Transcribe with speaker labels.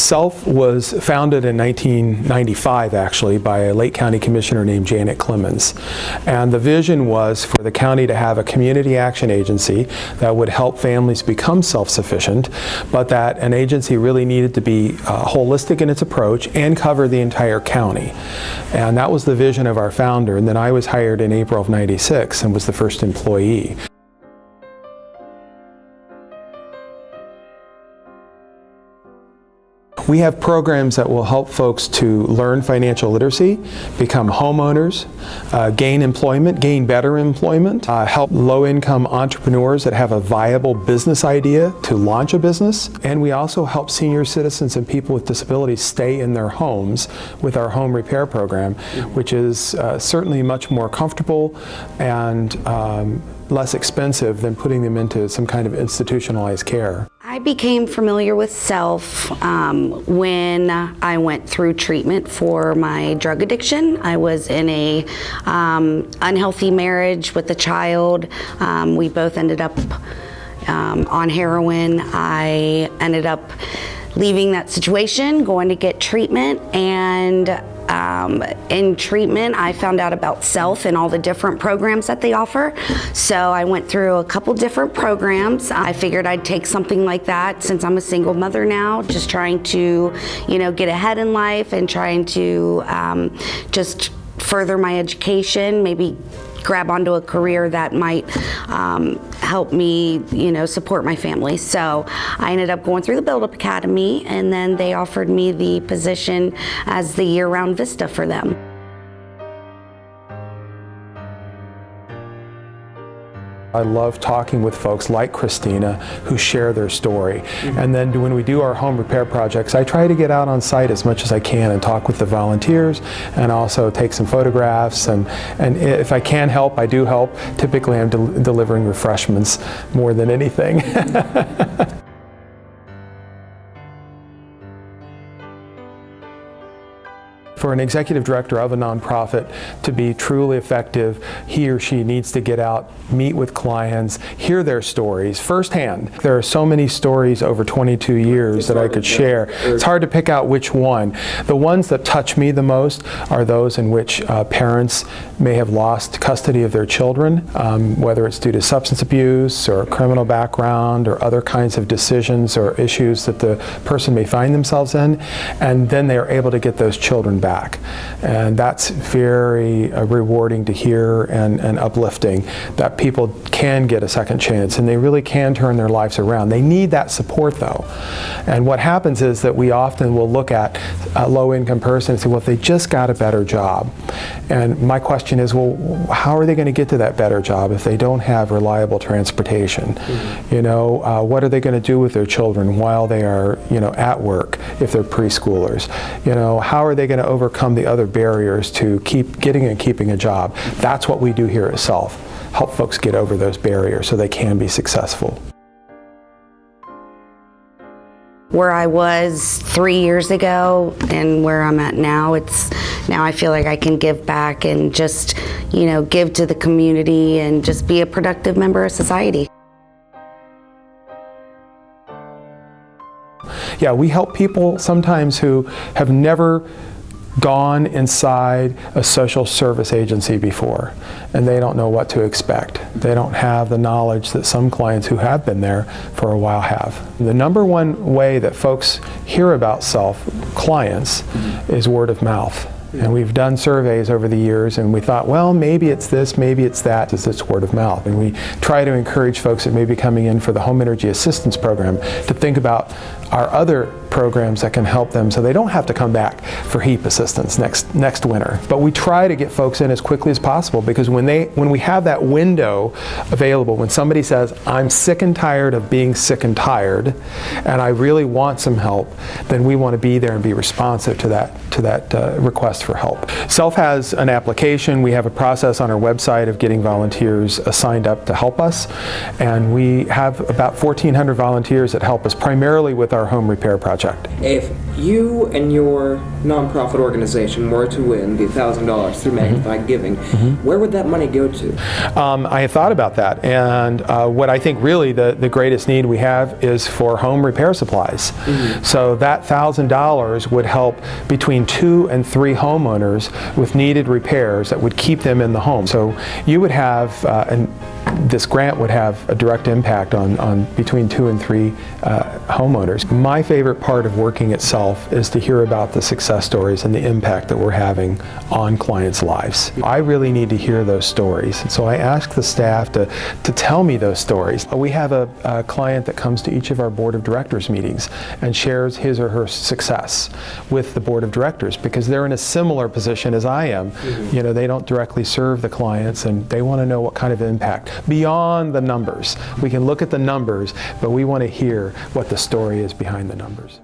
Speaker 1: S.E.L.F. was founded in 1995, actually, by a Lake County Commissioner named Janet Clemens. And the vision was for the county to have a community action agency that would help families become self-sufficient, but that an agency really needed to be holistic in its approach and cover the entire county. And that was the vision of our founder. And then I was hired in April of '96 and was the first employee. We have programs that will help folks to learn financial literacy, become homeowners, gain employment, gain better employment, help low-income entrepreneurs that have a viable business idea to launch a business. And we also help senior citizens and people with disabilities stay in their homes with our home repair program, which is certainly much more comfortable and less expensive than putting them into some kind of institutionalized care.
Speaker 2: I became familiar with S.E.L.F. When I went through treatment for my drug addiction. I was in a unhealthy marriage with a child. We both ended up on heroin. I ended up leaving that situation, going to get treatment, and in treatment, I found out about S.E.L.F. and all the different programs that they offer. So I went through a couple different programs. I figured I'd take something like that since I'm a single mother now, just trying to, get ahead in life and trying to just further my education, maybe grab onto a career that might help me, support my family. So I ended up going through the Build Up Academy, and then they offered me the position as the year-round Vista for them.
Speaker 1: I love talking with folks like Christina who share their story. And then when we do our home repair projects, I try to get out on site as much as I can and talk with the volunteers and also take some photographs. And if I can help, I do help. Typically I'm delivering refreshments more than anything. For an executive director of a nonprofit to be truly effective, he or she needs to get out, meet with clients, hear their stories firsthand. There are so many stories over 22 years that I could share. It's hard to pick out which one. The ones that touch me the most are those in which parents may have lost custody of their children, whether it's due to substance abuse or criminal background or other kinds of decisions or issues that the person may find themselves in, and then they are able to get those children back. And that's very rewarding to hear and uplifting, that people can get a second chance and they really can turn their lives around. They need that support though. And what happens is that we often will look at a low-income person and say, well, if they just got a better job. And my question is, well, how are they going to get to that better job if they don't have reliable transportation? What are they going to do with their children while they are, at work if they're preschoolers? How are they going to overcome the other barriers to keep getting and keeping a job? That's what we do here at S.E.L.F. Help folks get over those barriers so they can be successful.
Speaker 2: Where I was 3 years ago and where I'm at now, now I feel like I can give back and just, give to the community and just be a productive member of society.
Speaker 1: Yeah, we help people sometimes who have never gone inside a social service agency before, and they don't know what to expect. They don't have the knowledge that some clients who have been there for a while have. The number one way that folks hear about S.E.L.F. clients is word of mouth. And we've done surveys over the years and we thought, well, maybe it's this, maybe it's that, it's word of mouth. And we try to encourage folks that may be coming in for the Home Energy Assistance Program to think about our other programs that can help them so they don't have to come back for heap assistance next winter. But we try to get folks in as quickly as possible, because when we have that window available, when somebody says, I'm sick and tired of being sick and tired and I really want some help, then we want to be there and be responsive to that request for help. S.E.L.F. has an application. We have a process on our website of getting volunteers signed up to help us, and we have about 1,400 volunteers that help us primarily with our home repair project.
Speaker 3: If you and your nonprofit organization were to win the $1,000 through Magnified Giving, where would that money go to?
Speaker 1: I have thought about that, and what I think really the greatest need we have is for home repair supplies. So that $1,000 would help between 2 and 3 homeowners with needed repairs that would keep them in the home. So you would have, and this grant would have a direct impact on between 2 and 3 homeowners. My favorite part of working at S.E.L.F. is to hear about the success stories and the impact that we're having on clients' lives. I really need to hear those stories, and so I ask the staff to tell me those stories. We have a client that comes to each of our board of directors meetings and shares his or her success with the board of directors because they're in a similar position as I am. You know, they don't directly serve the clients, and they want to know what kind of impact beyond the numbers. We can look at the numbers, but we want to hear what the story is behind the numbers.